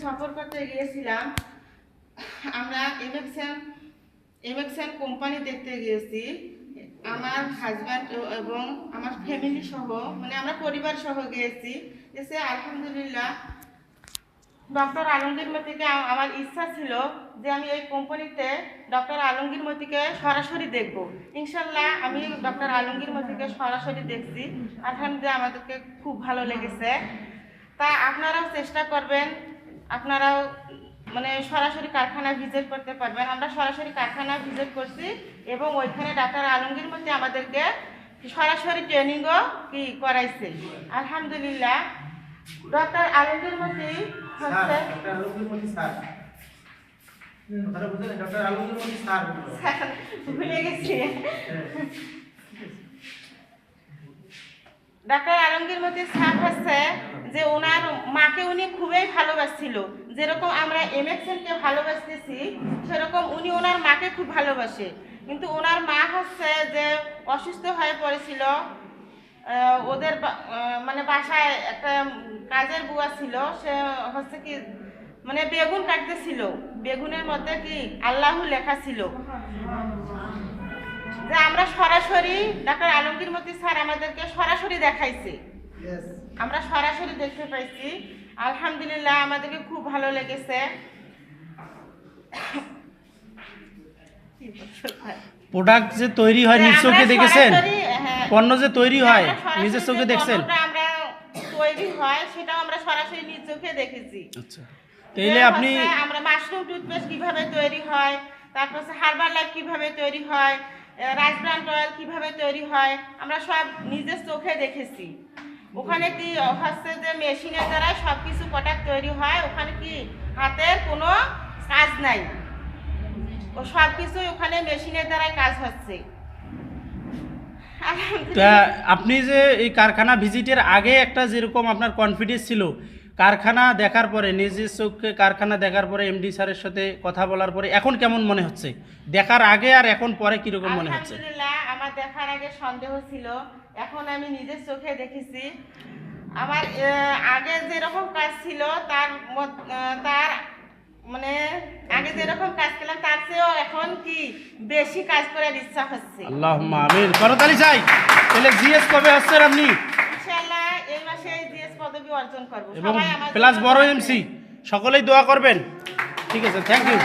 সফর করতে গিয়েছিলাম। আমরা এমএক্সএন কোম্পানি দেখতে গিয়েছি। আমার হাজব্যান্ড এবং আমার ফ্যামিলি সহ, মানে আমরা পরিবার সহ গিয়েছি। এসে আলহামদুলিল্লাহ ডক্টর আলমগীর মতিকে আমার ইচ্ছা ছিল যে আমি এই কোম্পানিতে ডক্টর আলমগীর মতিকে সরাসরি দেখব। ইনশাল্লাহ আমি ডক্টর আলমগীর মতিকে সরাসরি দেখছি। আলহামদুলিল্লাহ আমাদেরকে খুব ভালো লেগেছে। তা আপনারাও চেষ্টা করবেন, আপনারাও মানে সরাসরি কারখানা ভিজিট করতে পারবেন। আমরা সরাসরি কারখানা ভিজিট করছি এবং ওইখানে ডাক্তার আলমগীর মধ্যে আমাদেরকে সরাসরি ট্রেনিংও কি করাইছে। আলহামদুলিল্লাহ ডক্টর আলমগীর মধ্যে হচ্ছে ভুলে গেছি। ডাক্তার আলমগীর মতি স্যার হচ্ছে যে ওনার মাকে উনি খুবই ভালোবাসছিল। যেরকম আমরা এমএক্সএনকে ভালোবাসতেছি সেরকম উনি ওনার মাকে খুব ভালোবাসে। কিন্তু ওনার মা হচ্ছে যে অসুস্থ হয়ে পড়েছিল। ওদের মানে বাসায় একটা কাজের বুয়া ছিল, সে হচ্ছে কি মানে বেগুন কাটতেছিল, বেগুনের মধ্যে কি আল্লাহু লেখা ছিল। যে আমরা সরাসরি ডাক্তার আলমগীর মতি স্যার আমাদেরকে সরাসরি দেখাইছে, আমরা সরাসরি দেখতে পাইছি। আলহামদুলিল্লাহ আমাদেরকে খুব ভালো লেগেছে। প্রোডাক্ট যে তৈরি হয় নিজ চোখে দেখেছেন, পণ্য যে তৈরি হয় নিজের চোখে দেখছেন? আমরা তৈরি হয় সেটাও আমরা সরাসরি নিজ চোখে দেখেছি। আচ্ছা, তাইলে আপনি আমরা মাশরুম টুথপেস্ট কিভাবে তৈরি হয়, তারপর হার্বাল লাইফ কিভাবে তৈরি হয়, রাইস ব্রান অয়েল কিভাবে তৈরি হয়, আমরা সব নিজের চোখে দেখেছি। ওখানে কি হচ্ছে যে মেশিনের দ্বারা সব কিছু প্রোডাক্ট তৈরি হয়, ওখানে কি হাতের কোনো কাজ নাই, ও সব কিছু ওখানে মেশিনের দ্বারাই কাজ হচ্ছে। আপনি যে এই কারখানা ভিজিটের আগে একটা যেরকম আপনার কনফিডেন্স ছিল, কারখানা দেখার পরে নিজের চোখে কারখানা দেখার পরে এমডি স্যারের সাথে কথা বলার পরে এখন কেমন মনে হচ্ছে? দেখার আগে আর এখন পরে কিরকম মনে হচ্ছে? আলহামদুলিল্লাহ আমার দেখার আগে সন্দেহ ছিল, এখন আমি নিজের চোখে দেখেছি। আমার আগে যেরকম কাজ ছিল তার মানে আগে যেরকম কাজ করলাম তার চেয়েও এখন কি বেশি কাজ করার ইচ্ছা হচ্ছে। আল্লাহুম্মা আমিন। করতালি চাই। তাহলে জিএস কবে হচ্ছেন আপনি? ইনশাআল্লাহ এই মাসে জিএস পদবি অর্জন করব। এবং প্লাস বড় এমসি সকলেই দোয়া করবেন। ঠিক আছে, থ্যাংক ইউ।